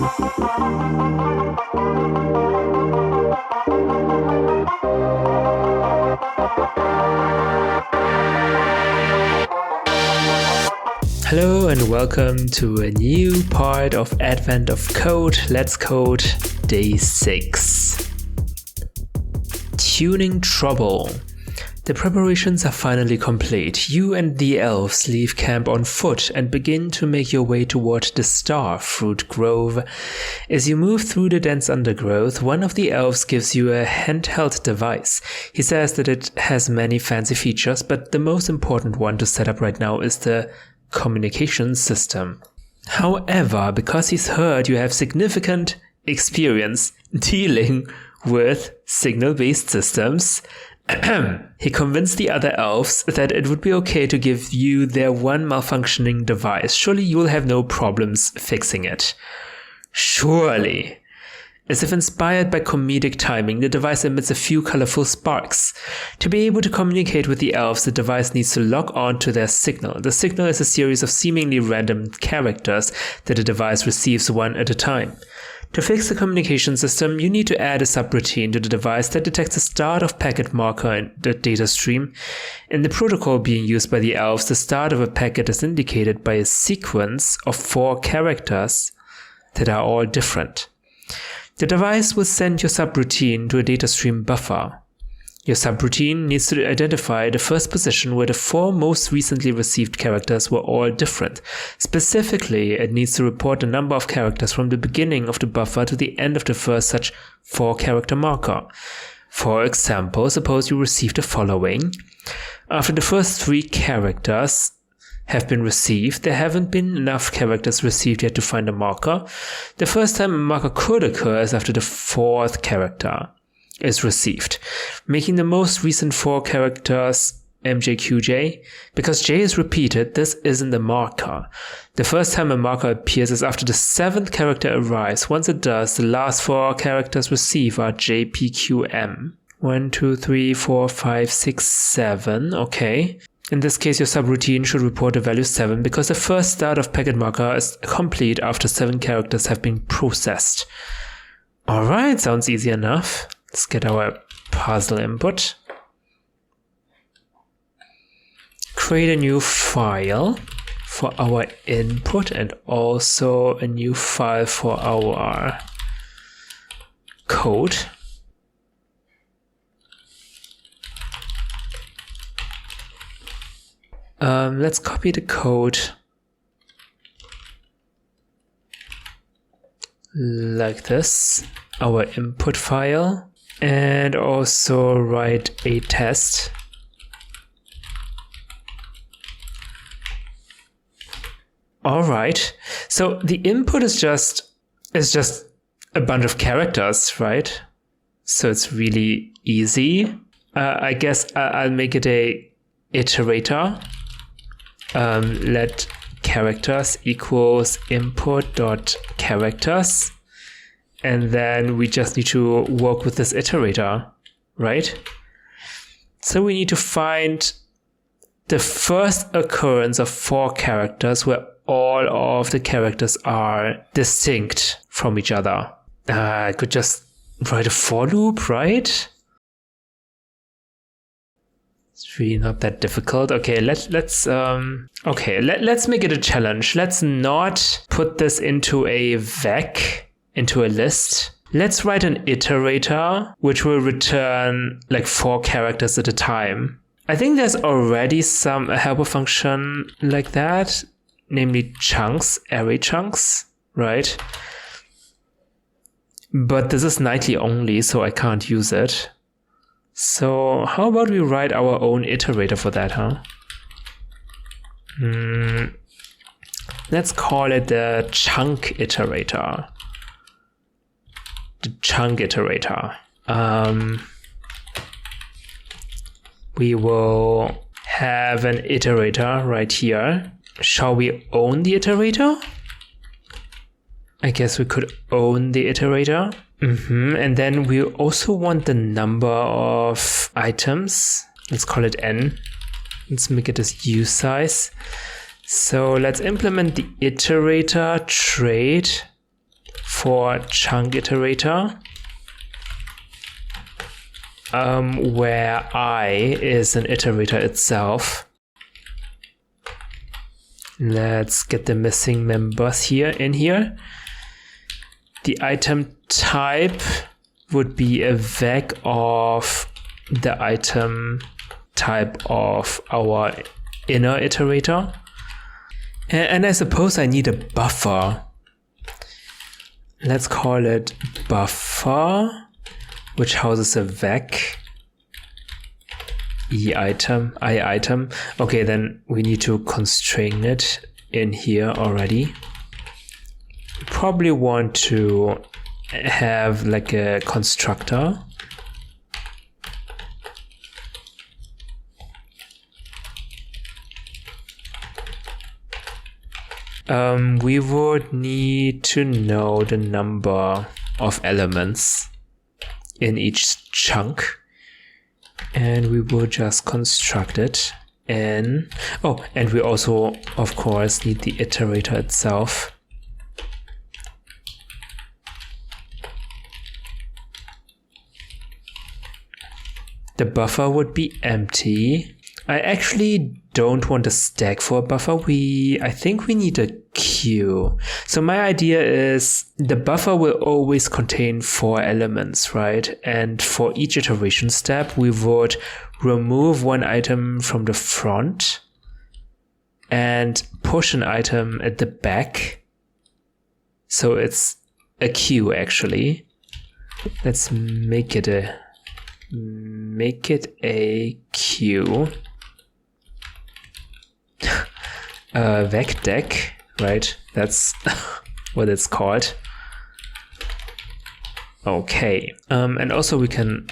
Hello and welcome to a new part of Advent of Code. Let's Code Day 6. Tuning trouble. The preparations are finally complete. You and the elves leave camp on foot and begin to make your way toward the Starfruit Grove. As you move through the dense undergrowth, one of the elves gives you a handheld device. He says that it has many fancy features, but the most important one to set up right now is the communication system. However, because he's heard you have significant experience dealing with signal-based systems, he convinced the other elves that it would be okay to give you their one malfunctioning device. Surely you will have no problems fixing it. Surely. As if inspired by comedic timing, the device emits a few colorful sparks. To be able to communicate with the elves, the device needs to log on to their signal. The signal is a series of seemingly random characters that the device receives one at a time. To fix the communication system, you need to add a subroutine to the device that detects the start of packet marker in the data stream. In the protocol being used by the elves, the start of a packet is indicated by a sequence of 4 characters that are all different. The device will send your subroutine to a data stream buffer. Your subroutine needs to identify the first position where the 4 most recently received characters were all different. Specifically, it needs to report the number of characters from the beginning of the buffer to the end of the first such 4-character marker. For example, suppose you receive the following. After the first 3 characters have been received, there haven't been enough characters received yet to find a marker. The first time a marker could occur is after the 4th character is received, making the most recent 4 characters MJQJ. Because J is repeated, this isn't a marker. The first time a marker appears is after the 7th character arrives. Once it does, the last 4 characters received are JPQM. 1, 2, 3, 4, 5, 6, 7. Okay. In this case, your subroutine should report the value 7 because the first start of packet marker is complete after 7 characters have been processed. Alright, sounds easy enough. Let's get our puzzle input. Create a new file for our input and also a new file for our code. Let's copy the code like this, our input file, and also write a test. Alright, so the input is just a bunch of characters, right? So it's really easy. I guess I'll make it a iterator. Let characters equals input.characters, and then we just need to work with this iterator, right? So we need to find the first occurrence of 4 characters where all of the characters are distinct from each other. I could just write a for loop, right? It's really not that difficult. Okay, let's make it a challenge. Let's not put this into a vec, into a list. Let's write an iterator which will return like 4 characters at a time. I think there's already a helper function like that, namely chunks, array chunks, right? But this is nightly only, so I can't use it. So how about we write our own iterator for that, huh? Let's call it the chunk iterator. The chunk iterator. We will have an iterator right here. Shall we own the iterator? I guess we could own the iterator. And then we also want the number of items. Let's call it n. Let's make it as u size. So let's implement the iterator trait for chunk iterator, where I is an iterator itself. Let's get the missing members here in here. The item type would be a vec of the item type of our inner iterator. And I suppose I need a buffer. Let's call it buffer, which houses a vec I item. Okay, then we need to constrain it in here already. Probably want to have like a constructor. We would need to know the number of elements in each chunk, and we will just construct it. And we also, of course, need the iterator itself. The buffer would be empty. I actually don't want a stack for a buffer. I think we need a queue. So my idea is the buffer will always contain 4 elements, right? And for each iteration step, we would remove one item from the front and push an item at the back. So it's a queue actually. Let's make it a queue. Vec deck, right? That's what it's called. Okay. And also we can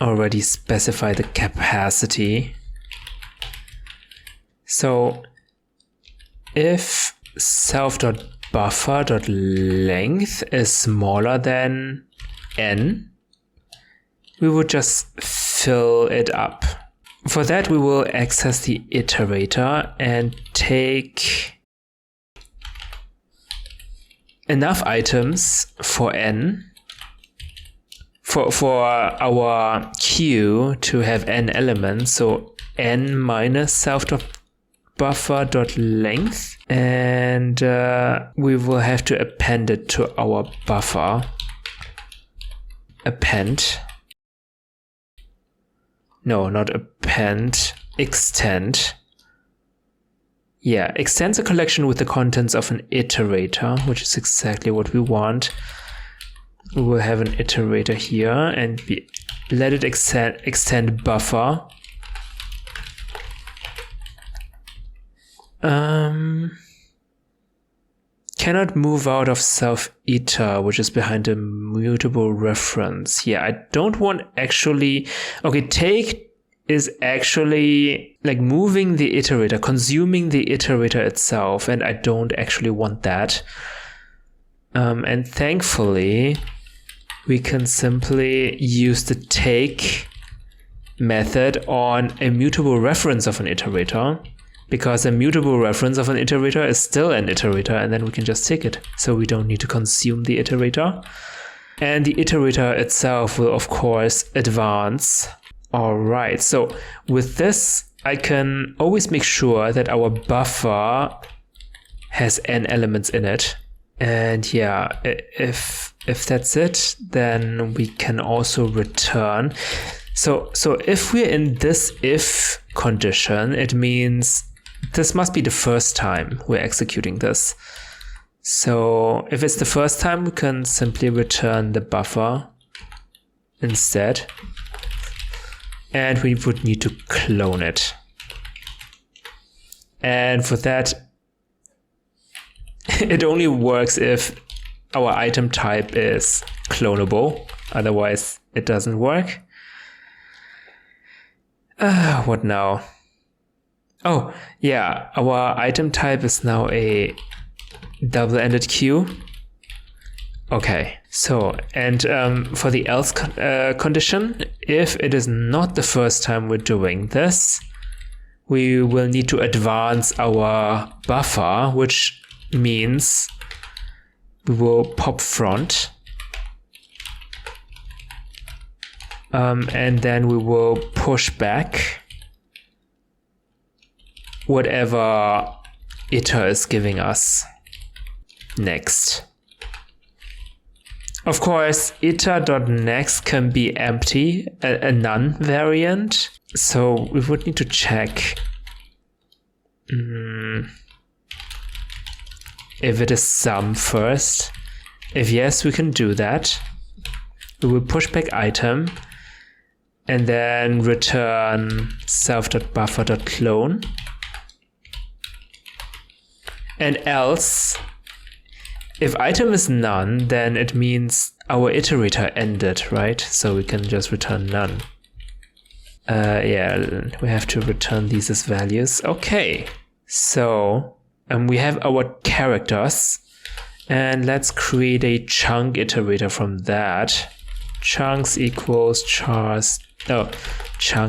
already specify the capacity. So if self.buffer.length is smaller than n, we would just fill it up. For that, we will access the iterator and take enough items for n, for our queue to have n elements, so n minus self.buffer.length, and we will have to append it to our buffer. Append. No, not append, extend. Yeah, extends a collection with the contents of an iterator, which is exactly what we want. We will have an iterator here and let it extend buffer. Cannot move out of self-iter, which is behind a mutable reference. Yeah, I don't want actually... Okay, take is actually like moving the iterator, consuming the iterator itself, and I don't actually want that. And thankfully, we can simply use the take method on a mutable reference of an iterator, because a mutable reference of an iterator is still an iterator, and then we can just take it. So we don't need to consume the iterator. And the iterator itself will, of course, advance. All right, so with this, I can always make sure that our buffer has n elements in it. And yeah, if that's it, then we can also return. So if we're in this if condition, it means this must be the first time we're executing this. So if it's the first time, we can simply return the buffer instead. And we would need to clone it. And for that, it only works if our item type is clonable. Otherwise, it doesn't work. What now? Oh, yeah, our item type is now a double-ended queue. Okay, so, and for the else condition, if it is not the first time we're doing this, we will need to advance our buffer, which means we will pop front. And then we will push back whatever iter is giving us next. Of course, iter.next can be empty, a none variant. So we would need to check if it is sum first. If yes, we can do that. We will push back item and then return self.buffer.clone. And else, if item is none, then it means our iterator ended, right? So we can just return none. Yeah, we have to return these as values. Okay, so we have our characters, and let's create a chunk iterator from that. Chunks equals chunk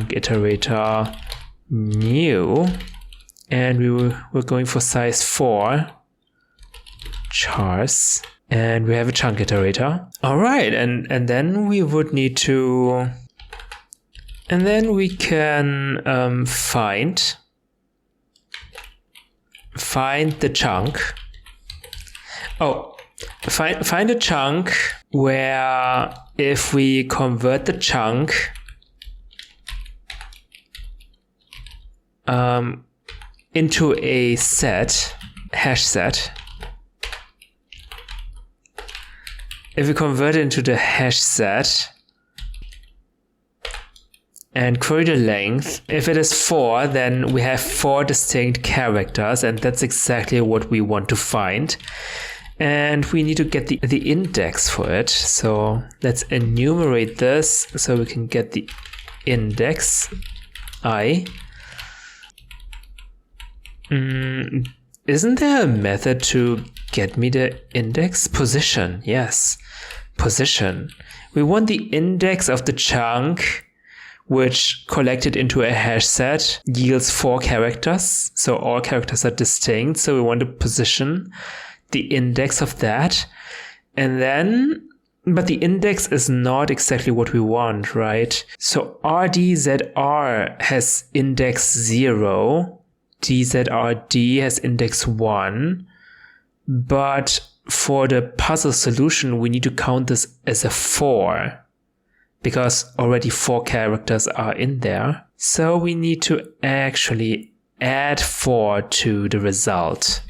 iterator new, and we're going for size 4 chars, and we have a chunk iterator. All right, and then we would need to, and then we can find the chunk. Oh, find a chunk where if we convert the chunk into a set, hash set, if we convert it into the hash set and query the length, if it is 4, then we have 4 distinct characters, and that's exactly what we want to find. And we need to get the index for it. So let's enumerate this so we can get the index I. Isn't there a method to get me the index? Position, yes. Position. We want the index of the chunk, which collected into a hash set yields 4 characters. So all characters are distinct. So we want to position the index of that. And then, but the index is not exactly what we want, right? So RDZR has index 0. DZRD has index 1. But for the puzzle solution, we need to count this as a 4. Because already 4 characters are in there. So we need to actually add 4 to the result.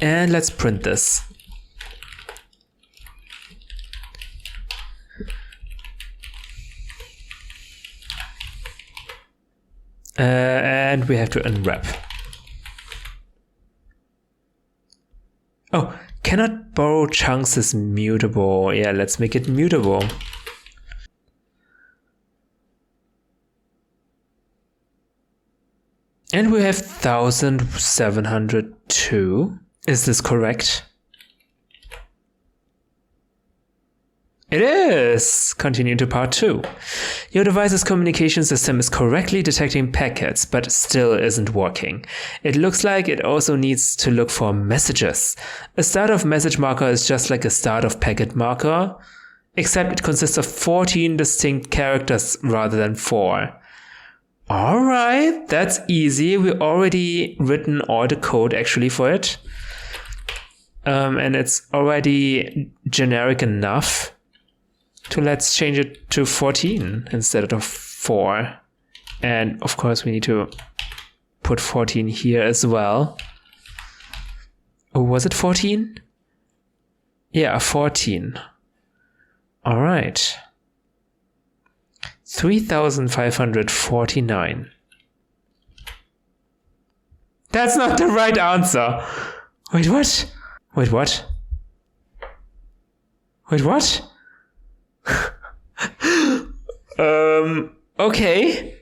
And let's print this. And we have to unwrap. Oh, cannot borrow chunks is mutable. Yeah, let's make it mutable. And we have 1702. Is this correct? It is! Continue to part 2. Your device's communication system is correctly detecting packets, but still isn't working. It looks like it also needs to look for messages. A start of message marker is just like a start of packet marker, except it consists of 14 distinct characters rather than 4. Alright, that's easy. We already written all the code actually for it. And it's already generic enough. So let's change it to 14 instead of 4. And of course we need to put 14 here as well. Oh, was it 14? Yeah, 14. All right. 3,549. That's not the right answer. Wait, what? Wait, what? Wait, what? Okay.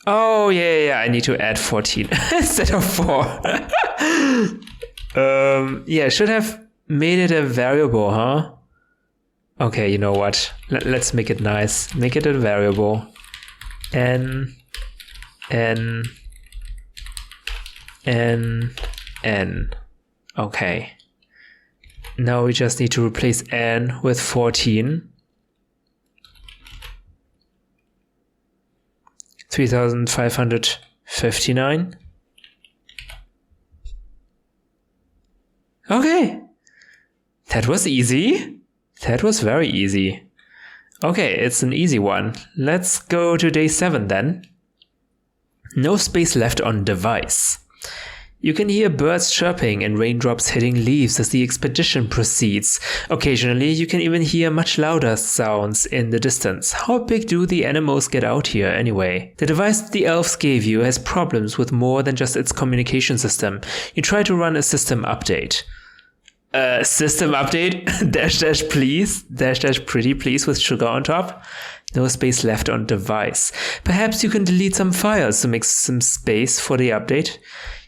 Oh, yeah, I need to add 14 instead of 4. Yeah, should have made it a variable, huh? Okay, you know what? Let's make it nice. Make it a variable. N. Okay. Now we just need to replace n with 14. 3,559. Okay. That was easy. That was very easy. Okay, it's an easy one. Let's go to day 7 then. No space left on device. You can hear birds chirping and raindrops hitting leaves as the expedition proceeds. Occasionally, you can even hear much louder sounds in the distance. How big do the animals get out here anyway? The device the elves gave you has problems with more than just its communication system. You try to run a system update. System update? -- please? -- pretty please with sugar on top? No space left on device. Perhaps you can delete some files to make some space for the update.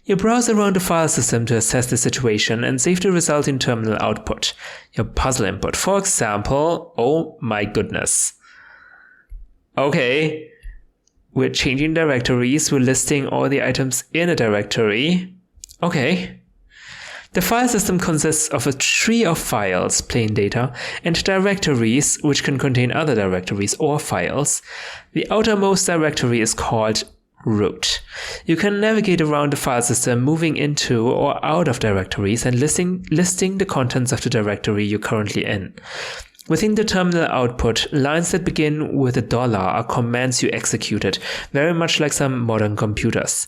You browse around the file system to assess the situation and save the resulting terminal output. Your puzzle input, for example. Oh my goodness. Okay. We're changing directories. We're listing all the items in a directory. Okay. The file system consists of a tree of files, plain data, and directories, which can contain other directories or files. The outermost directory is called root. You can navigate around the file system, moving into or out of directories and listing the contents of the directory you're currently in. Within the terminal output, lines that begin with a $, are commands you executed, very much like some modern computers.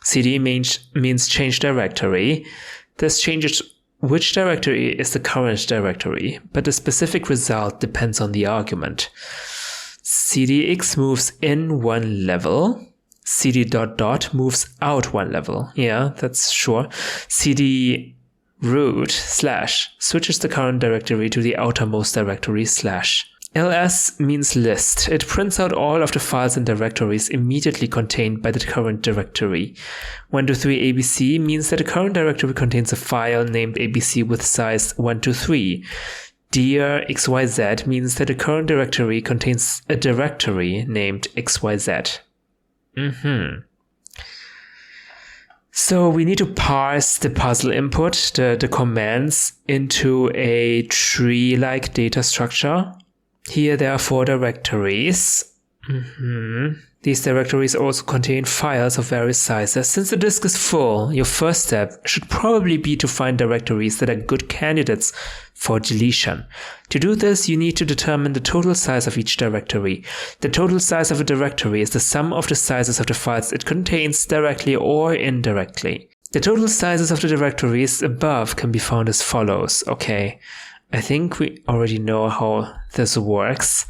CD means change directory. This changes which directory is the current directory, but the specific result depends on the argument. CDX moves in one level. CD ... moves out one level. Yeah, that's sure. CD root / switches the current directory to the outermost directory /. ls means list. It prints out all of the files and directories immediately contained by the current directory. 123 abc means that the current directory contains a file named abc with size 123. Dir xyz means that the current directory contains a directory named xyz. So we need to parse the puzzle input, the commands, into a tree-like data structure. Here there are 4 directories. These directories also contain files of various sizes. Since the disk is full, your first step should probably be to find directories that are good candidates for deletion. To do this, you need to determine the total size of each directory. The total size of a directory is the sum of the sizes of the files it contains directly or indirectly. The total sizes of the directories above can be found as follows. Okay, I think we already know how this works.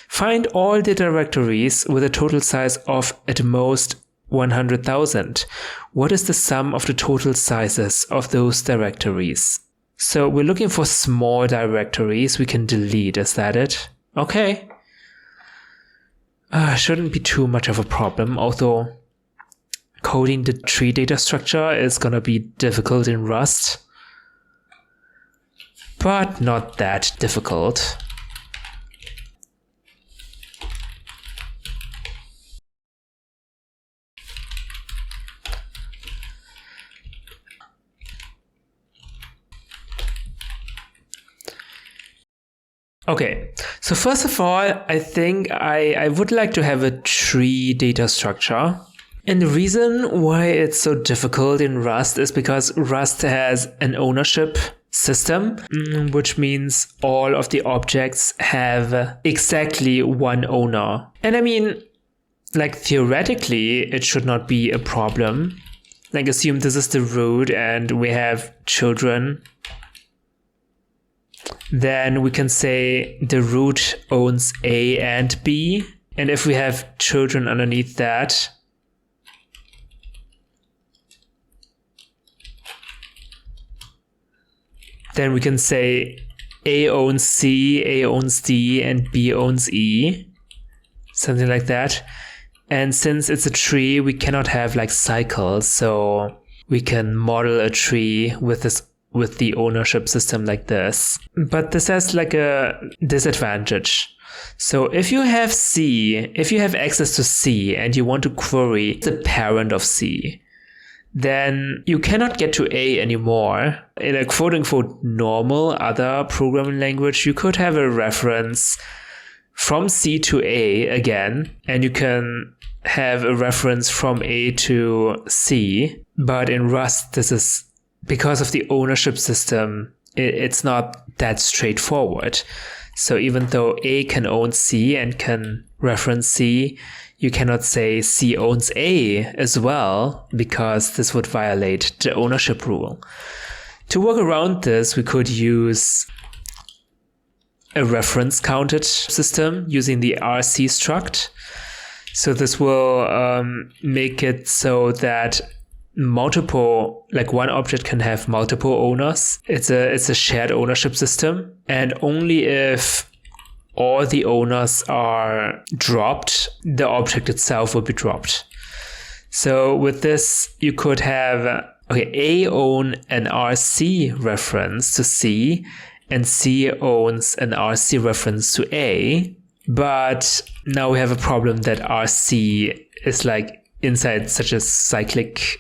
Find all the directories with a total size of at most 100,000. What is the sum of the total sizes of those directories? So we're looking for small directories we can delete. Is that it? Okay. Shouldn't be too much of a problem, although coding the tree data structure is gonna be difficult in Rust. But not that difficult. Okay, so first of all, I think I would like to have a tree data structure. And the reason why it's so difficult in Rust is because Rust has an ownership system, which means all of the objects have exactly one owner. And I mean, like theoretically, it should not be a problem. Like assume this is the root and we have children. Then we can say the root owns A and B. And if we have children underneath that, then we can say A owns C, A owns D, and B owns E. Something like that. And since it's a tree, we cannot have like cycles. So we can model a tree with with the ownership system like this. But this has like a disadvantage. So if you have access to C and you want to query the parent of C, then you cannot get to A anymore. In a quote-unquote normal other programming language, you could have a reference from C to A again, and you can have a reference from A to C. But in Rust, this is because of the ownership system, it's not that straightforward. So even though A can own C and can reference C, you cannot say C owns A as well, because this would violate the ownership rule. To work around this, we could use a reference counted system using the RC struct. So this will make it so that one object can have multiple owners. It's a shared ownership system, and only if all the owners are dropped, the object itself will be dropped. So with this, you could have A own an RC reference to C, and C owns an RC reference to A. But now we have a problem that RC is like inside such a cyclic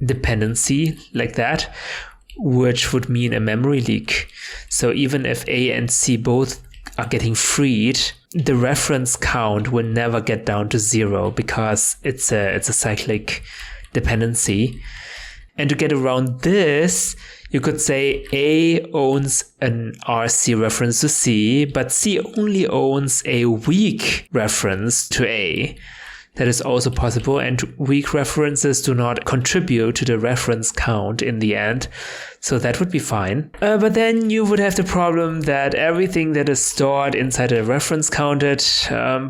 dependency like that, which would mean a memory leak. So even if A and C both are getting freed, the reference count will never get down to 0 because it's a cyclic dependency. And to get around this, you could say A owns an RC reference to C, but C only owns a weak reference to A. That is also possible, and weak references do not contribute to the reference count in the end, so that would be fine. But then you would have the problem that everything that is stored inside a reference counted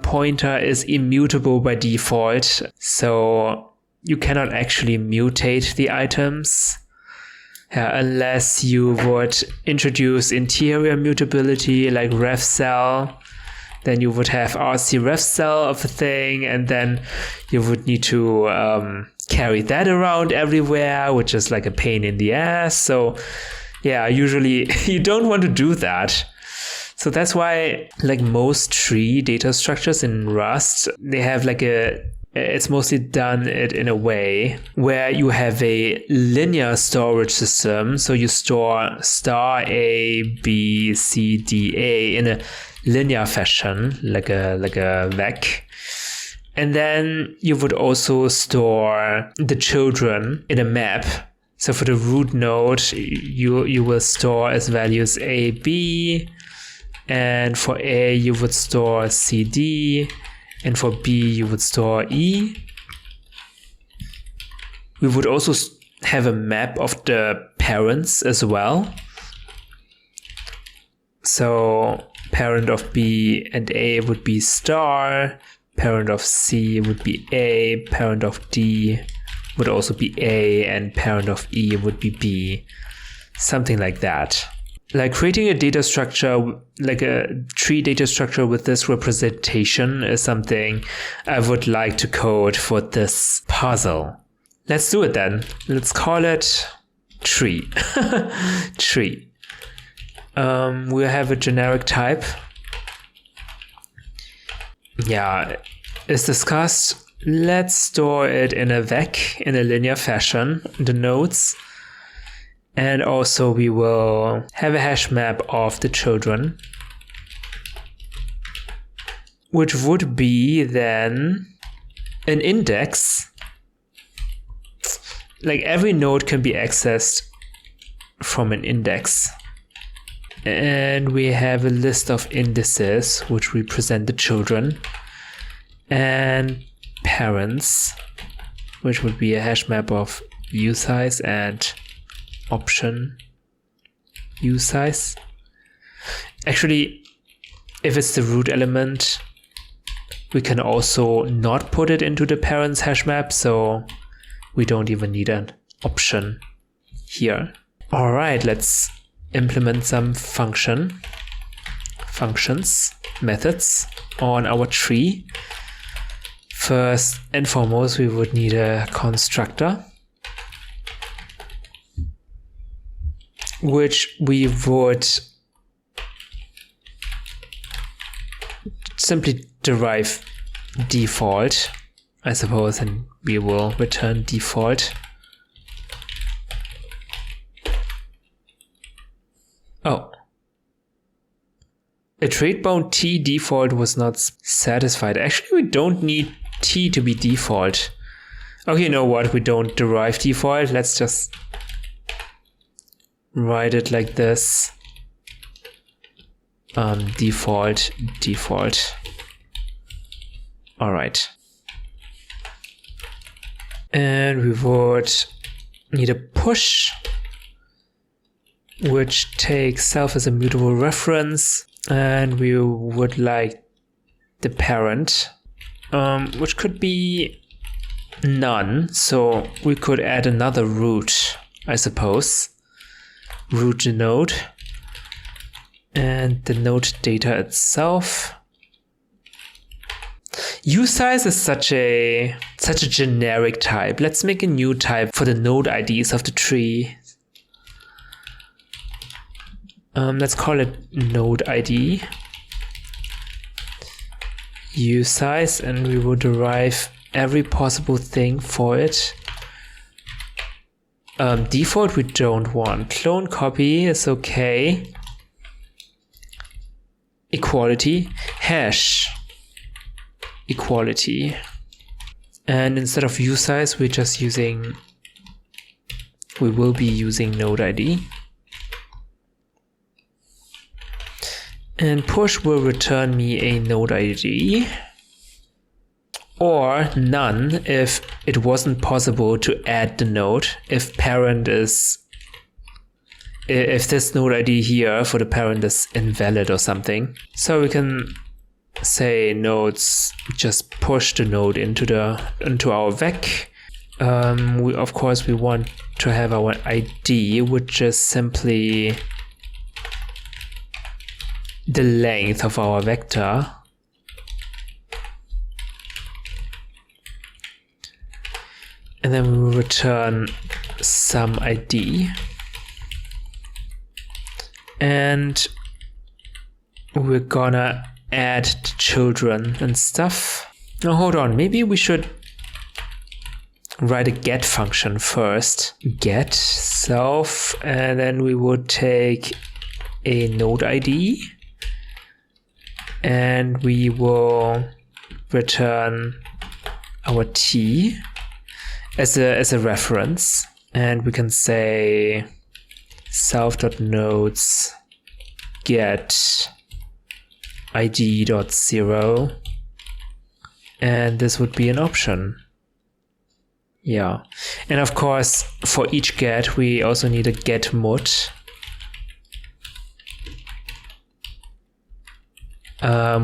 pointer is immutable by default, so you cannot actually mutate the items. Unless you would introduce interior mutability like refcell, then you would have RC refcell of a thing, and then you would need to carry that around everywhere, which is like a pain in the ass. So yeah, usually you don't want to do that. So that's why like most tree data structures in Rust, they have like it's mostly done it in a way where you have a linear storage system. So you store star A, B, C, D, A in a linear fashion, like a vec. And then you would also store the children in a map. So for the root node, you will store as values A, B. And for A, you would store C, D. And for B, you would store E. We would also have a map of the parents as well. So parent of B and A would be star, parent of C would be A, parent of D would also be A, and parent of E would be B. Something like that. Like creating a data structure, like a tree data structure with this representation is something I would like to code for this puzzle. Let's do it then. Let's call it tree. Tree. We'll have a generic type. Yeah, as discussed, let's store it in a vec in a linear fashion, the nodes. And also we will have a hash map of the children, which would be then an index. Like every node can be accessed from an index. And we have a list of indices which represent the children, and parents, which would be a hash map of usize and option usize. Actually, if it's the root element, we can also not put it into the parents hash map, so we don't even need an option here. All right, let's implement some functions, methods on our tree. First and foremost, we would need a constructor. which we would simply derive default, I suppose, and we will return default. Oh. A trait bound T default was not satisfied. Actually, we don't need T to be default. Okay, you know what? We don't derive default. Let's just write it like this. Default. All right. And we would need a push, which takes self as a mutable reference. And we would like the parent, which could be none. So we could add another root, I suppose. Root the node. And the node data itself. uSize is such a generic type. Let's make a new type for the node IDs of the tree. Let's call it node ID uSize, and we will derive every possible thing for it. Default we don't want. Clone copy is okay. Equality, hash equality. And instead of uSize, we will be using node ID. And push will return me a node ID, or none if it wasn't possible to add the node. If this node ID here for the parent is invalid or something. So we can say nodes just push the node into our vec. Of course we want to have our ID, which is simply the length of our vector. And then we will return some ID. And we're gonna add the children and stuff. Now hold on, maybe we should write a get function first. Get self, and then we would take a node ID. And we will return our T as a reference, and we can say self.nodes get id.0, and this would be an option. Yeah, and of course for each get we also need a get mut.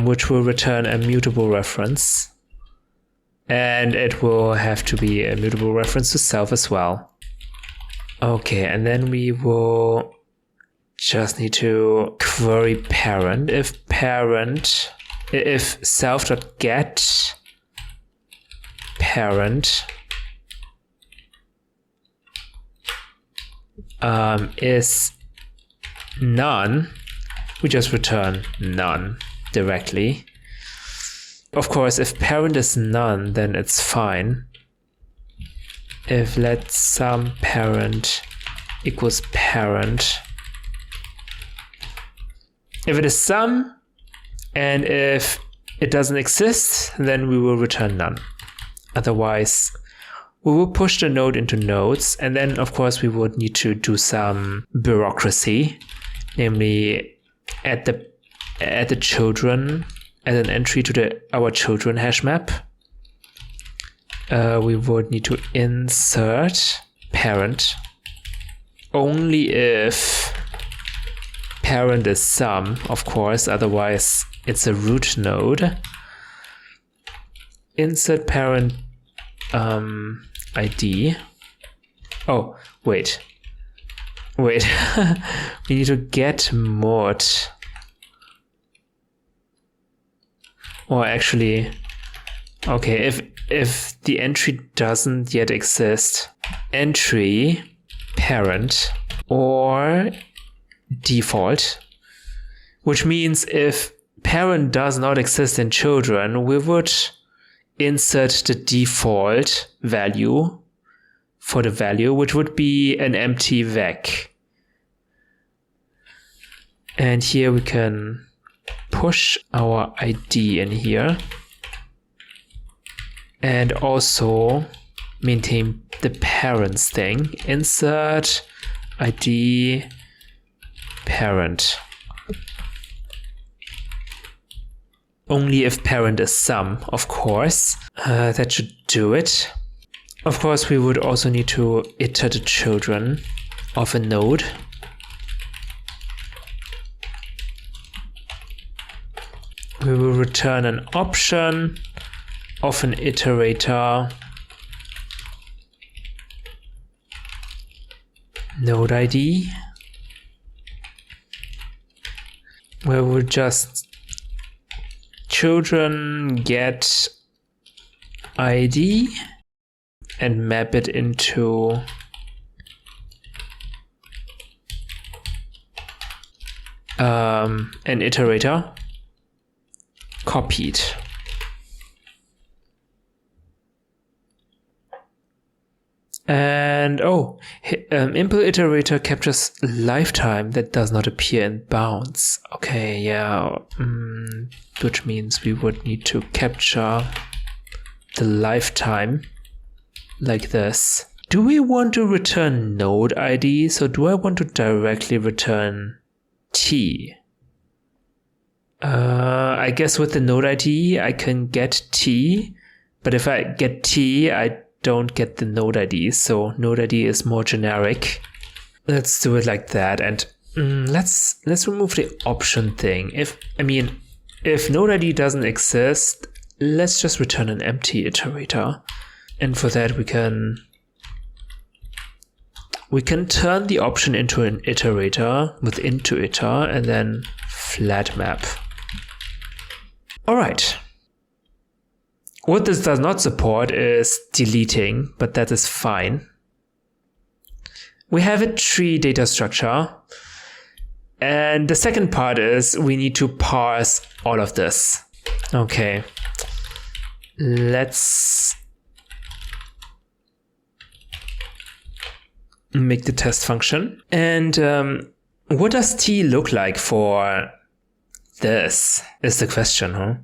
Which will return a mutable reference, and it will have to be a mutable reference to self as well. Okay, and then we will just need to query parent. If self.get parent is none, we just return none directly. Of course, if parent is none, then it's fine. If let sum parent equals parent, if it is sum, and if it doesn't exist, then we will return none. Otherwise, we will push the node into nodes, and then of course we would need to do some bureaucracy, namely add the children as an entry to our children hash map. We would need to insert parent only if parent is sum, of course, otherwise it's a root node. Insert parent ID. Oh, wait. We need to get mod. Or actually, okay, if the entry doesn't yet exist, entry parent or default, which means if parent does not exist in children, we would insert the default value for the value, which would be an empty vec. And here we can push our ID in here and also maintain the parents thing. Insert ID parent. Only if parent is sum, of course. That should do it. Of course, we would also need to iter the children of a node. We will return an option of an iterator node ID, where we'll just children get ID and map it into an iterator. Copied. And impl iterator captures lifetime that does not appear in bounds. Okay, yeah, which means we would need to capture the lifetime like this. Do we want to return node ID? So do I want to directly return T? I guess with the node ID I can get T, but if I get T, I don't get the node ID, so node ID is more generic. Let's do it like that, and let's remove the option thing. If node ID doesn't exist, let's just return an empty iterator, and for that we can turn the option into an iterator with into iter and then flat map. All right. What this does not support is deleting, but that is fine. We have a tree data structure. And the second part is we need to parse all of this. Okay. Let's make the test function. And what does T look like for this is the question, huh?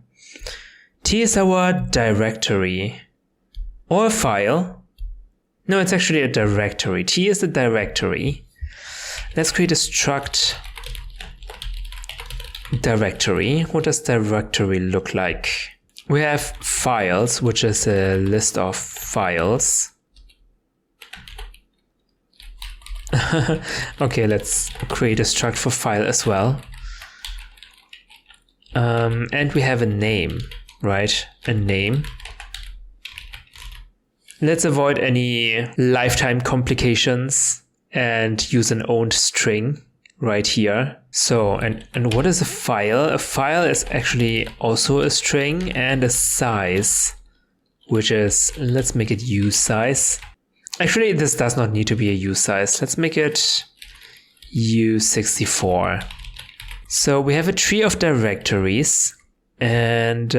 T is our directory or a file. No, it's actually a directory. T is the directory. Let's create a struct directory. What does directory look like? We have files, which is a list of files. Okay, let's create a struct for file as well. And we have a name, right? A name. Let's avoid any lifetime complications and use an owned string right here. So, and what is a file? A file is actually also a string and a size, which is, let's make it usize. Actually, this does not need to be a usize. Let's make it u64. So we have a tree of directories, and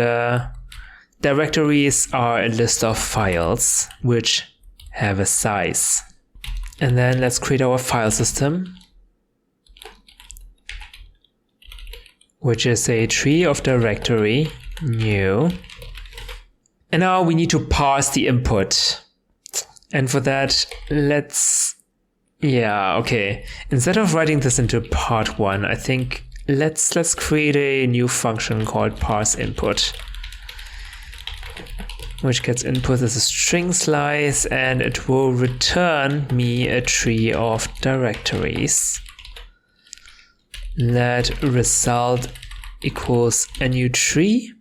directories are a list of files which have a size. And then let's create our file system, which is a tree of directory, new. And now we need to parse the input. And for that, instead of writing this into part one, I think let's create a new function called parse input, which gets input as a string slice, and it will return me a tree of directories. Let result equals a new tree,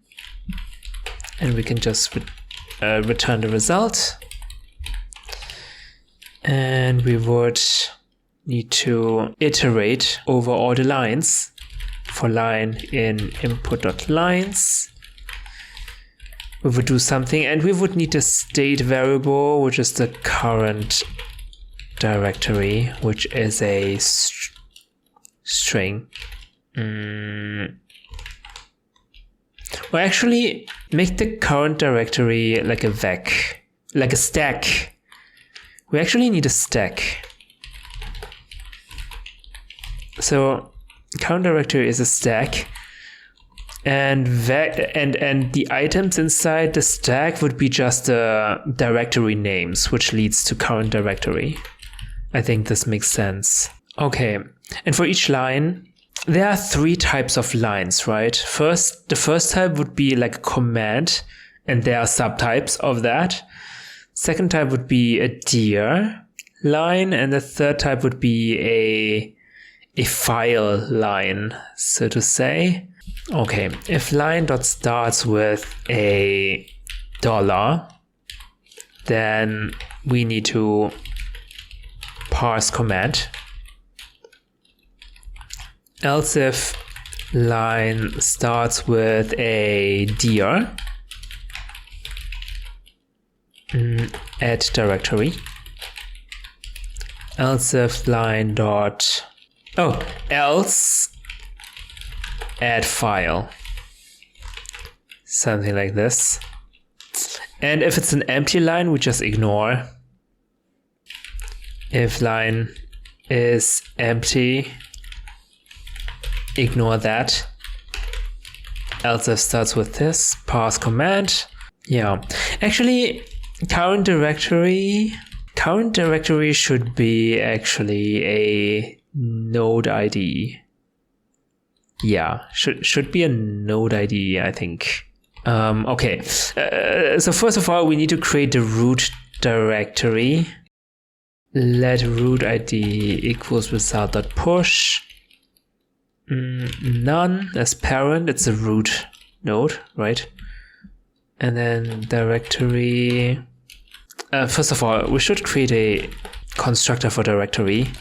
and we can just return the result. And we would need to iterate over all the lines. For line in input.lines, we would do something, and we would need a state variable, which is the current directory, which is a string. Or actually, make the current directory like a vec, like a stack. We actually need a stack. So current directory is a stack, and the items inside the stack would be just the directory names, which leads to current directory. I think this makes sense. Okay, and for each line, there are 3 types of lines, right? The first type would be like a command, and there are subtypes of that. Second type would be a dir line, and the third type would be a file line, so to say. Okay, if line dot starts with a $, then we need to parse command. Else if line starts with a dir, add directory. Else if line dot else add file, something like this. And if it's an empty line, we just ignore. If line is empty, ignore that. Else if starts with this, parse command. Yeah, actually current directory should be actually a node ID. Yeah, should be a node ID, I think. Okay, so first of all, we need to create the root directory. Let root ID equals result.push. None as parent, it's a root node, right? And then directory. First of all, we should create a constructor for directory.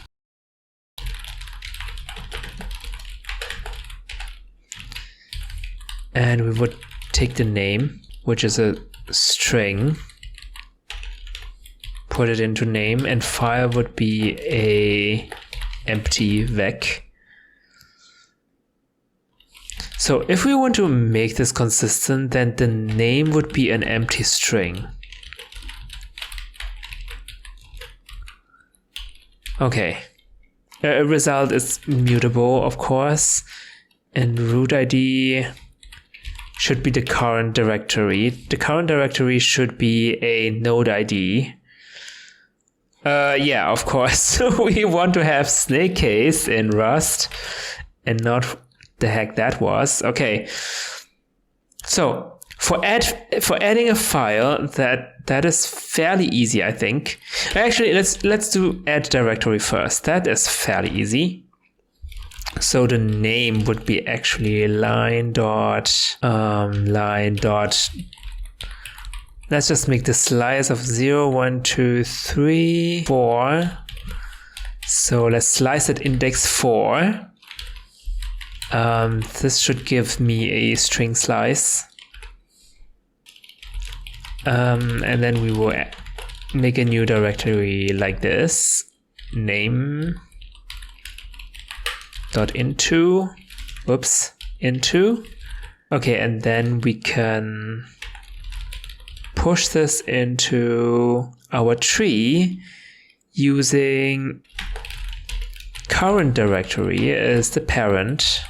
And we would take the name, which is a string, put it into name, and file would be a empty vec. So if we want to make this consistent, then the name would be an empty string. Okay. Result is mutable, of course, and root ID should be the current directory. The current directory should be a node ID. Yeah, of course. We want to have snake case in Rust and not the heck that was. Okay. So for adding a file, that is fairly easy, I think. Actually, let's do add directory first. That is fairly easy. So the name would be actually line dot. Let's just make the slice of 0, 1, 2, 3, 4. So let's slice at index 4. This should give me a string slice. And then we will make a new directory like this. Name dot into. Whoops, into. Okay, and then we can push this into our tree using current directory as the parent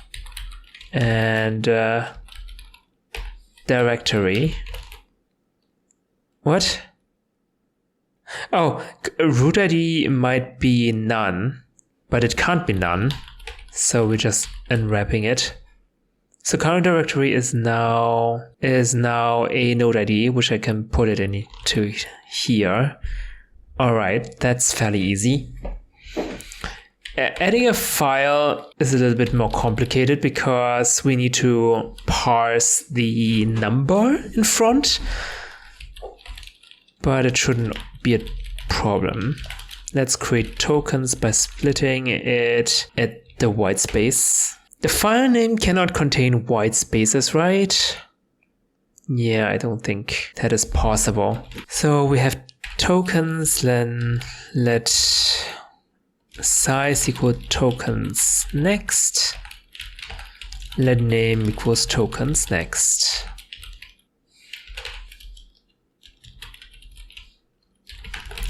and directory. What? Oh, root ID might be none, but it can't be none. So we're just unwrapping it. So current directory is now a node ID, which I can put it into here. All right, that's fairly easy. Adding a file is a little bit more complicated because we need to parse the number in front, but it shouldn't be a problem. Let's create tokens by splitting it at the white space. The file name cannot contain white spaces, right? Yeah, I don't think that is possible. So we have tokens, then let size equal tokens next, let name equals tokens next.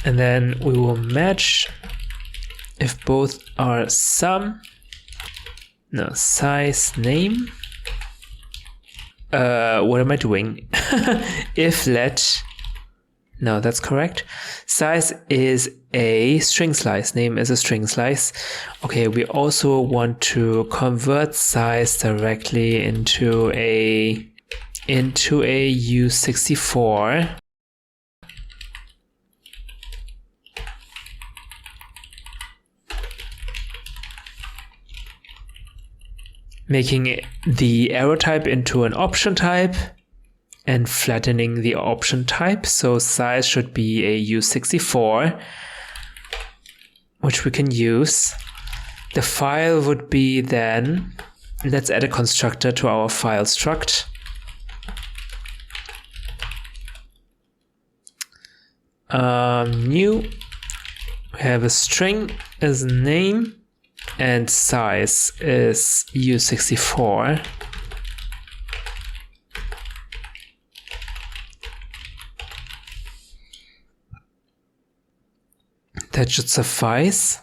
And then we will match if both are size name. What am I doing? If let, no, that's correct. Size is a string slice, name is a string slice. Okay, we also want to convert size directly into a U64. Making the arrow type into an option type and flattening the option type. So size should be a U64, which we can use. The file would be then, let's add a constructor to our file struct. New, we have a string as name, and size is U64. That should suffice.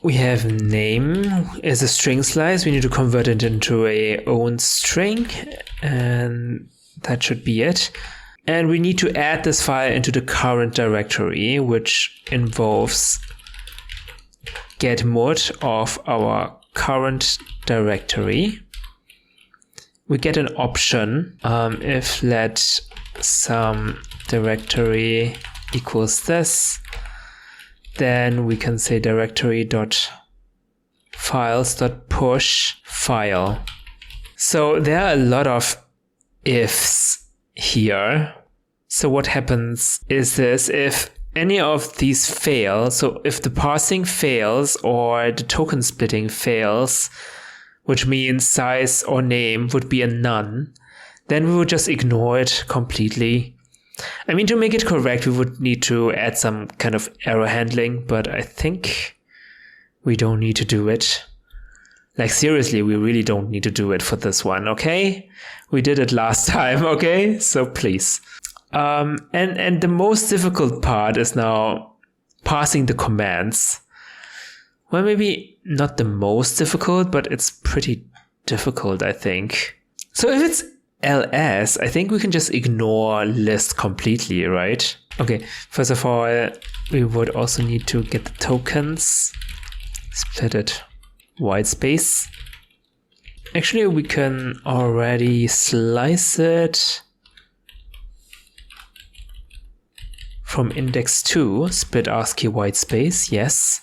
We have name as a string slice. We need to convert it into a own string, and that should be it. And we need to add this file into the current directory, which involves getMod of our current directory. We get an option if let some directory equals this, then we can say directory.files.push file. So there are a lot of ifs here. So what happens is this: if any of these fail, so if the parsing fails or the token splitting fails, which means size or name would be a none, then we would just ignore it completely. I mean, to make it correct, we would need to add some kind of error handling, but I think we don't need to do it. Like, seriously, we really don't need to do it for this one, okay? We did it last time, okay? So please. And the most difficult part is now parsing the commands. Well, maybe not the most difficult, but it's pretty difficult, I think. So if it's ls, I think we can just ignore list completely, right? Okay, first of all, we would also need to get the tokens, split it white space. Actually, we can already slice it from index 2, split ASCII white space, yes.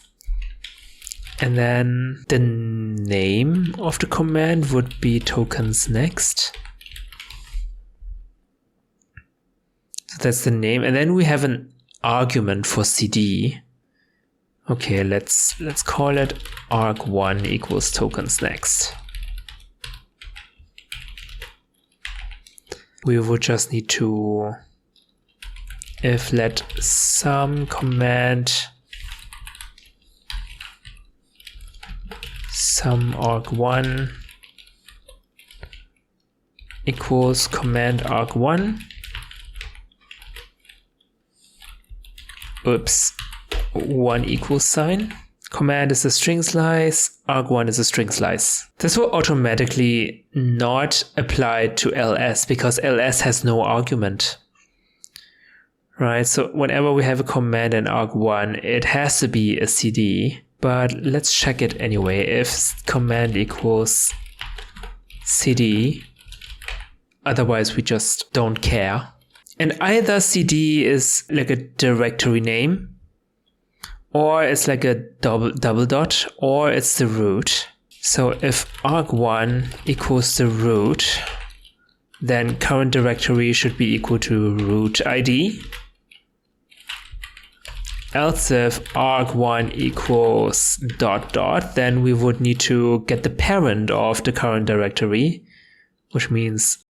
And then the name of the command would be tokens next. So that's the name, and then we have an argument for CD. Okay, let's call it arg1 equals tokens next. We would just need to if let some command some arg1 equals command arg1. Oops, 1 equals sign. Command is a string slice, arg1 is a string slice. This will automatically not apply to ls because ls has no argument. Right, so whenever we have a command in arg1, it has to be a cd, but let's check it anyway. If command equals cd, otherwise we just don't care. And either cd is like a directory name, or it's like a double dot, or it's the root. So if arg1 equals the root, then current directory should be equal to root ID. Else if arg1 equals dot dot, then we would need to get the parent of the current directory, which means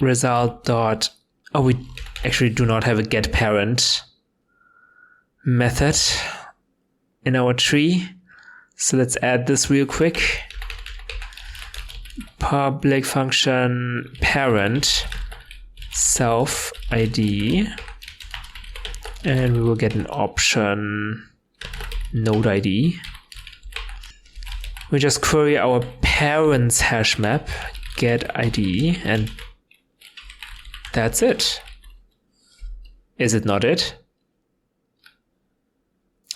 result dot Oh, we actually do not have a getParent method in our tree. So let's add this real quick. Public function parent self ID. And we will get an option node ID. We just query our parents hash map, get ID, and that's it. Is it not it?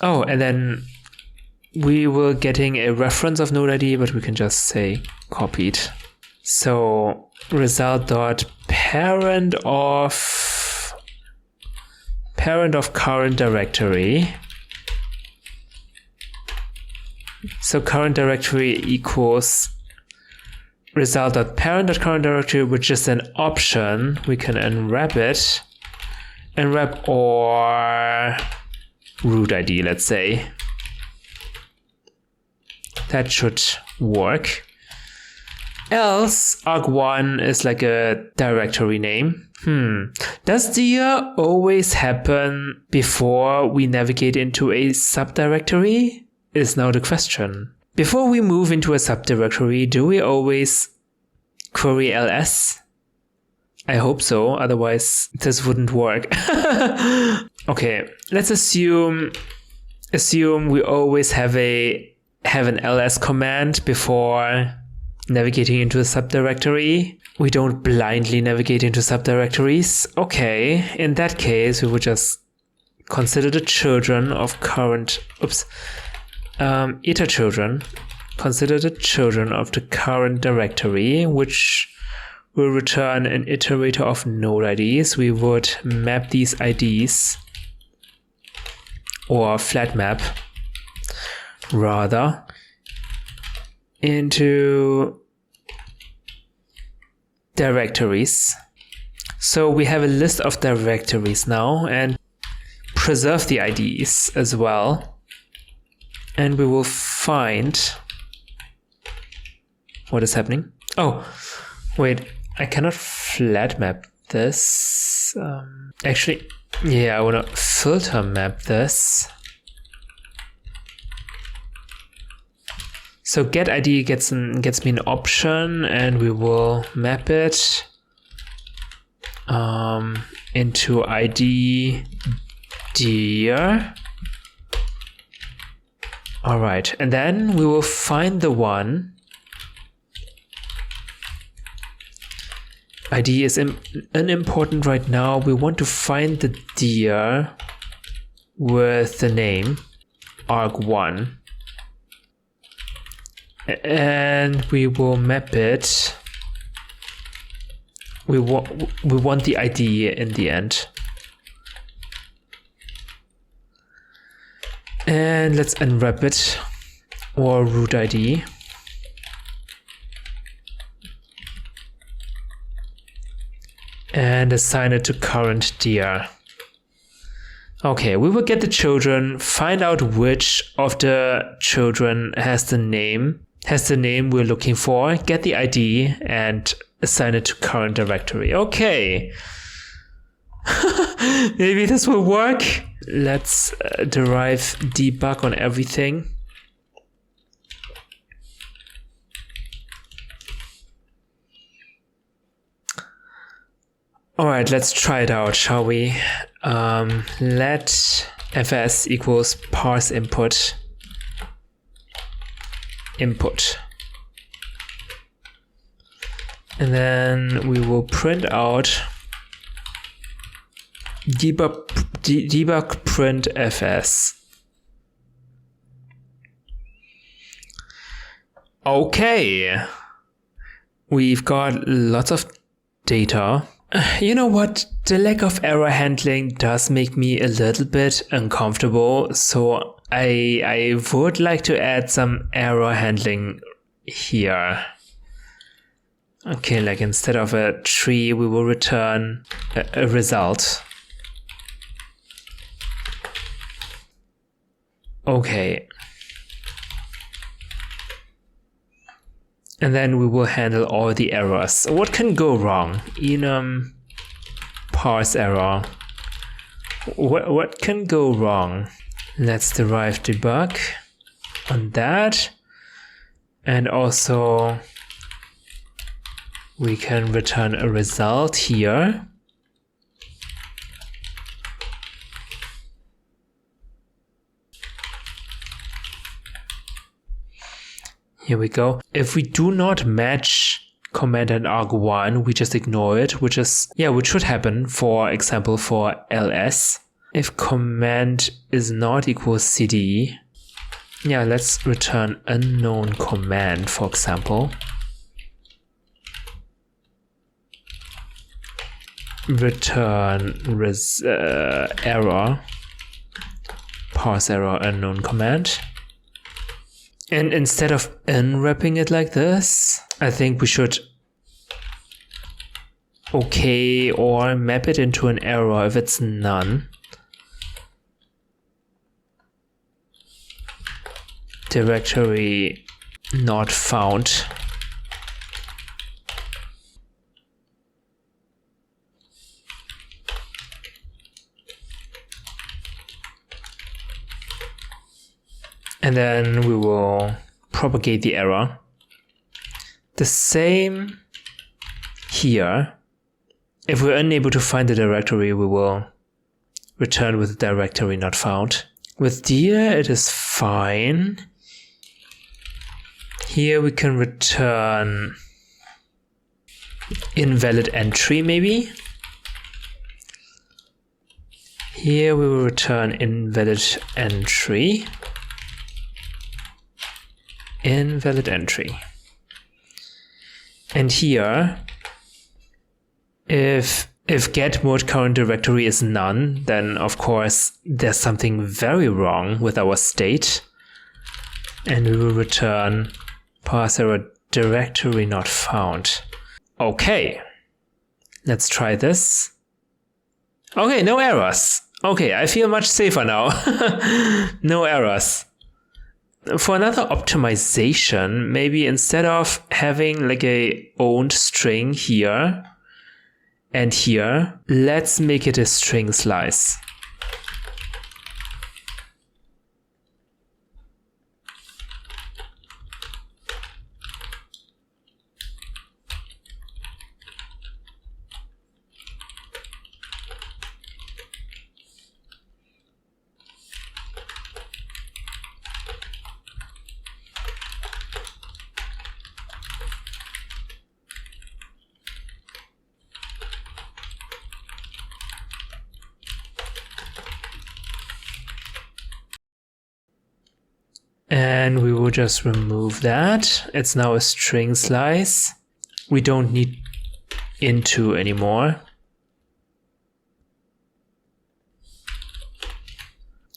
Oh, and then we will getting a reference of node ID, but we can just say copied. So result.parent of current directory. So current directory equals result.parent.current directory, which is an option. We can unwrap it. Unwrap or root ID, let's say. That should work. Else, arg1 is like a directory name. Does dir always happen before we navigate into a subdirectory? Is now the question. Before we move into a subdirectory, do we always query ls? I hope so, otherwise this wouldn't work. Okay, let's assume we always have an ls command before navigating into a subdirectory. We don't blindly navigate into subdirectories. Okay, in that case, we would just consider the children of current, iter children. Consider the children of the current directory, which will return an iterator of node IDs. We would map these IDs, or flat map rather, into directories. So we have a list of directories now, and preserve the IDs as well. And we will find what is happening. Oh, wait, I cannot flat map this. Actually, yeah, I want to filter map this. So get ID gets me an option, and we will map it into ID dir. All right, and then we will find the one. ID is unimportant right now. We want to find the dir with the name arg1. And we will map it. We want the ID in the end. And let's unwrap it, or root ID. And assign it to current dir. Okay, we will get the children, find out which of the children has the name we're looking for, get the ID, and assign it to current directory. Okay. Maybe this will work. Let's derive debug on everything. All right, let's try it out, shall we? Let fs equals parse input. And then we will print out debug print fs. Okay, we've got lots of data. You know what? The lack of error handling does make me a little bit uncomfortable, so I would like to add some error handling here. Okay, like instead of a tree, we will return a result. Okay. And then we will handle all the errors. What can go wrong? Enum parse error. What can go wrong? Let's derive debug on that. And also we can return a result here. Here we go. If we do not match command and arg1, we just ignore it, which should happen, for example, for ls. If command is not equals cd, let's return unknown command, for example. Return error, parse error, unknown command. And instead of unwrapping it like this, I think we should okay or map it into an error if it's none. Directory not found. And then we will propagate the error. The same here. If we're unable to find the directory, we will return with the directory not found. With dir, it is fine. Here we can return invalid entry, maybe. Here we will return invalid entry. Invalid entry. And here, if get mode current directory is none, then of course there's something very wrong with our state. And we will return parse error directory not found. Okay, let's try this. Okay, no errors. Okay, I feel much safer now. No errors. For another optimization, maybe instead of having like a owned string here and here, let's make it a string slice. And we will just remove that. It's now a string slice. We don't need into anymore.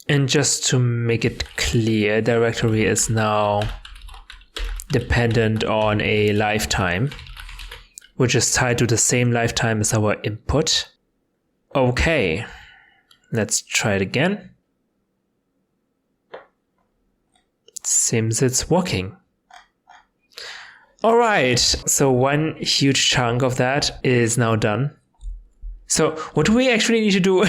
And just to make it clear, directory is now dependent on a lifetime, which is tied to the same lifetime as our input. Okay, let's try it again. Seems it's working. All right, so one huge chunk of that is now done. So what do we actually need to do?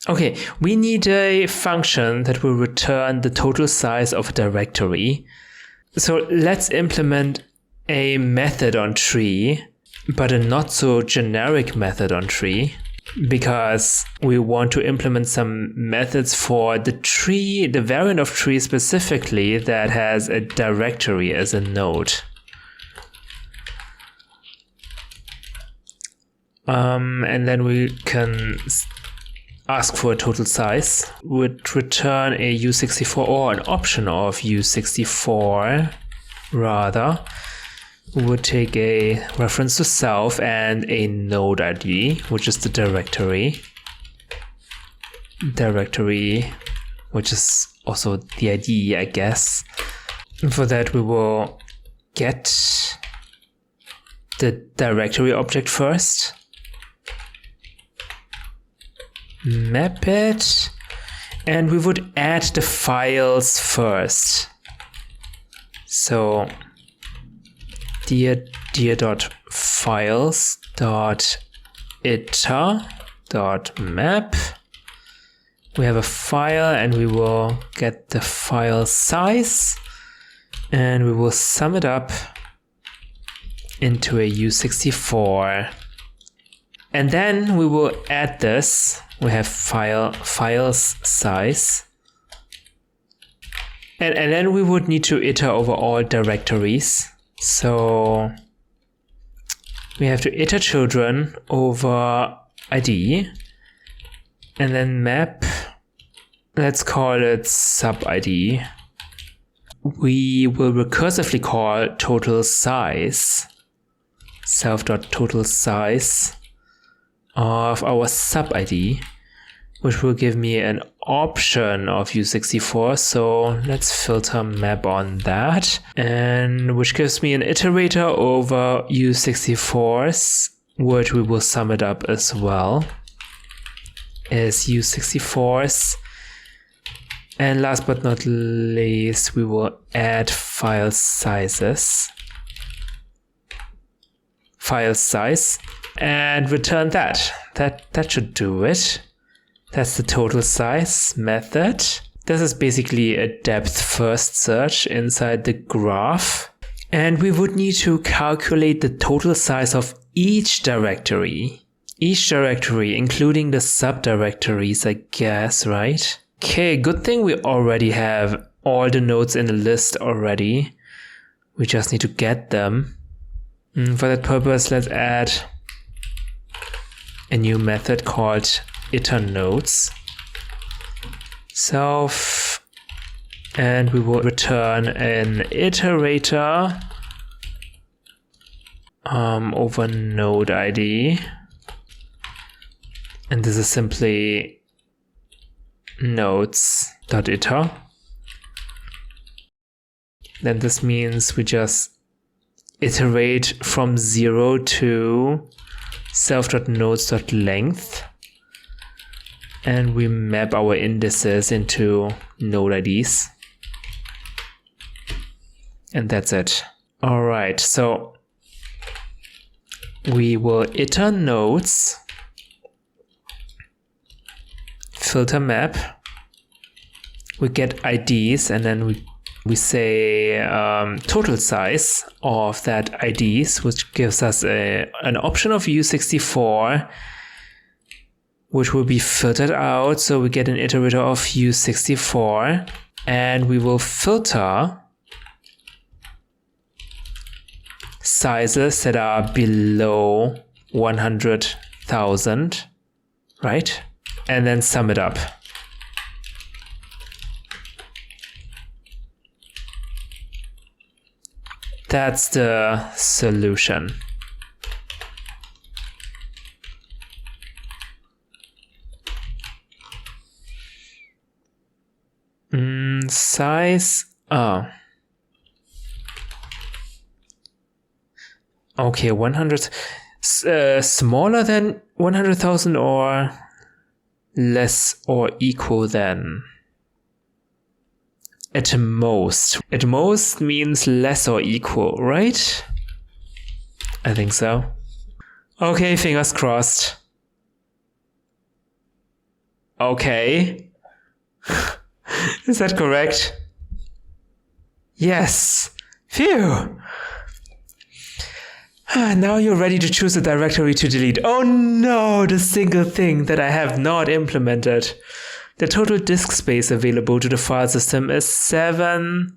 Okay, we need a function that will return the total size of a directory. So let's implement a method on tree, but a not so generic method on tree, because we want to implement some methods for the tree, the variant of tree specifically that has a directory as a node. And then we can ask for a total size, would return a U64 or an option of U64 rather. We would take a reference to self and a node ID, which is the directory, which is also the ID, I guess. And for that, we will get the directory object first, map it, and we would add the files first. So dir.files.add iter.map. We have a file and we will get the file size and we will sum it up into a U64. And then we will add this. We have files size. And then we would need to iter over all directories. So we have to iter children over ID and then map, let's call it sub ID. We will recursively call total size, self.total size of our sub ID, which will give me an option of U64. So let's filter map on that, and which gives me an iterator over U64s, which we will sum it up as well as U64s. And last but not least, we will add file sizes, file size, and return that. That should do it. That's the total size method. This is basically a depth first search inside the graph. And we would need to calculate the total size of each directory. Each directory, including the subdirectories, I guess, right? Okay, good thing we already have all the nodes in the list already. We just need to get them. For that purpose, let's add a new method called iterNodes. Self, and we will return an iterator over node ID. And this is simply nodes.iter. Then this means we just iterate from 0 to self.nodes.length, and we map our indices into node IDs. And that's it. All right, so we will iter nodes, filter map, we get IDs, and then we say total size of that IDs, which gives us an option of U64, which will be filtered out. So we get an iterator of U64, and we will filter sizes that are below 100,000, right? And then sum it up. That's the solution. Size. Okay, 100. Smaller than 100,000 or less or equal than? At most. At most means less or equal, right? I think so. Okay, fingers crossed. Okay. Is that correct? Yes. Phew. Now you're ready to choose a directory to delete. Oh no, the single thing that I have not implemented. The total disk space available to the file system is 70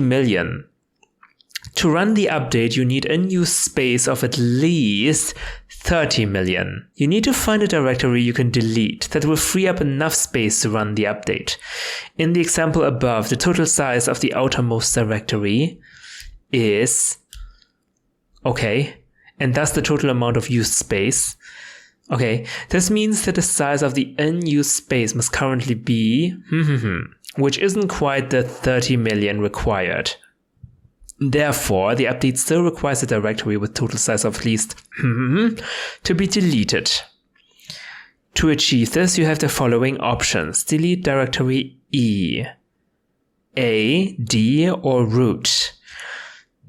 million. To run the update, you need unused space of at least 30 million. You need to find a directory you can delete that will free up enough space to run the update. In the example above, the total size of the outermost directory is okay, and thus the total amount of used space. Okay, this means that the size of the unused space must currently be, which isn't quite the 30 million required. Therefore, the update still requires a directory with total size of at least to be deleted. To achieve this, you have the following options. Delete directory E, A, D, or root.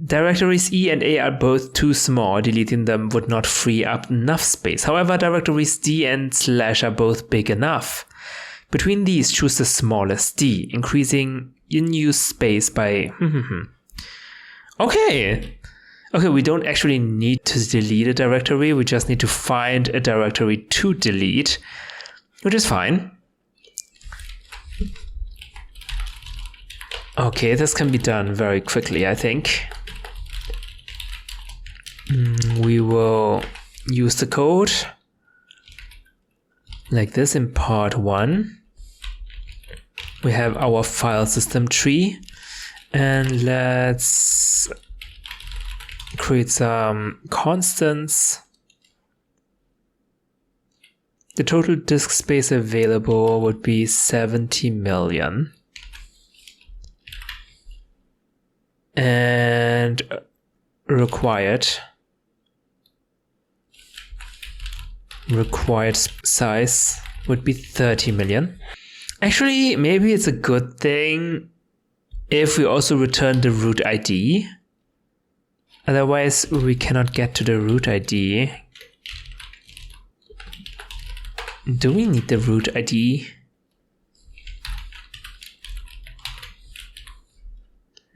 Directories E and A are both too small. Deleting them would not free up enough space. However, directories D and / are both big enough. Between these, choose the smallest D, increasing in-use space by... Okay, we don't actually need to delete a directory. We just need to find a directory to delete, which is fine. Okay, this can be done very quickly, I think. We will use the code like this in part 1. We have our file system tree, and let's create some constants. The total disk space available would be 70 million. And required size would be 30 million. Actually, maybe it's a good thing if we also return the root ID. Otherwise, we cannot get to the root ID. Do we need the root ID?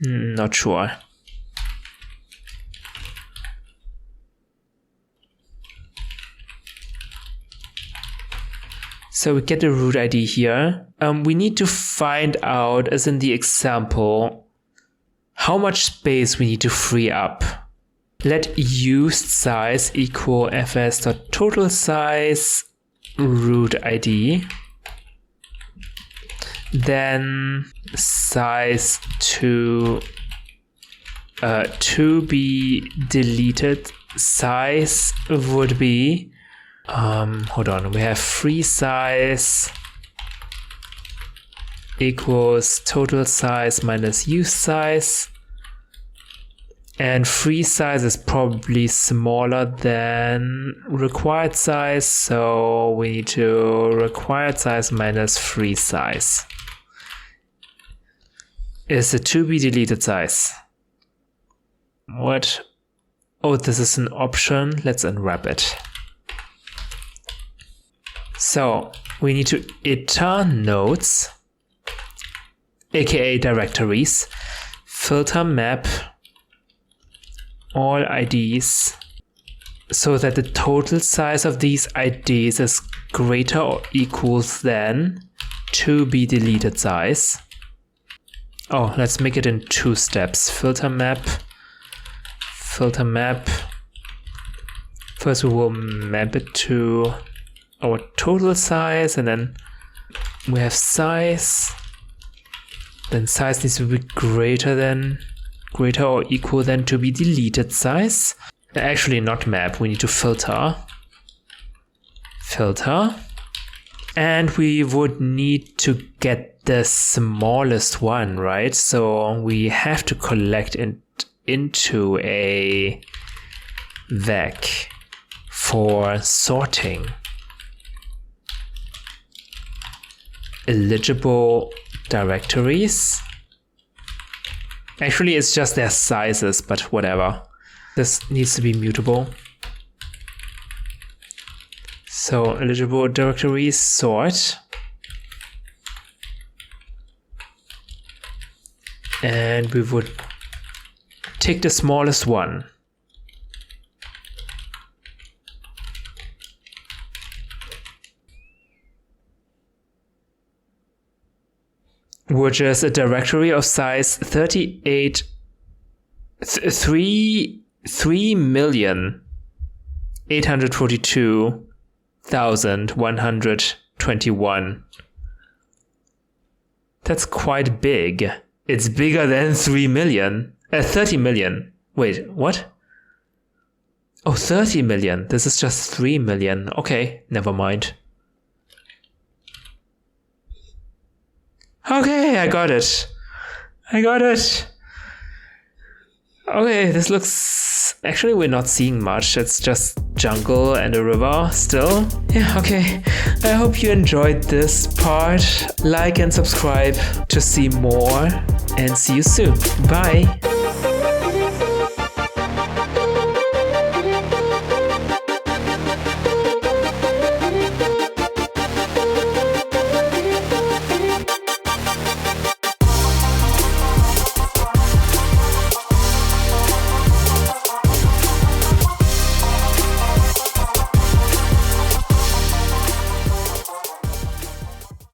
Not sure. So we get the root ID here. We need to find out, as in the example, how much space we need to free up. Let used size equal fs.total size root ID. Then size to be deleted size would be hold on, we have free size equals total size minus used size, and free size is probably smaller than required size, so we need to required size minus free size is the to be deleted size. What? Oh, this is an option. Let's unwrap it. So we need to iter nodes, aka directories, filter map all IDs so that the total size of these IDs is greater or equals than to be deleted size. Oh, let's make it in 2 steps. Filter map. First we will map it to our total size, and then we have size. Then size needs to be greater or equal than to be deleted size. Actually, not map, we need to filter. And we would need to get the smallest one, right? So we have to collect it into a vec for sorting. Eligible directories. Actually, it's just their sizes, but whatever. This needs to be mutable. So eligible directories sort. And we would take the smallest one. Which is a directory of size 3,842,121. That's quite big. It's bigger than 30 million. Wait, what? Oh, 30 million. This is just 3 million. Okay, never mind. Okay, I got it. Okay, this looks... Actually, we're not seeing much. It's just jungle and a river still. Yeah, okay. I hope you enjoyed this part. Like and subscribe to see more. And see you soon. Bye.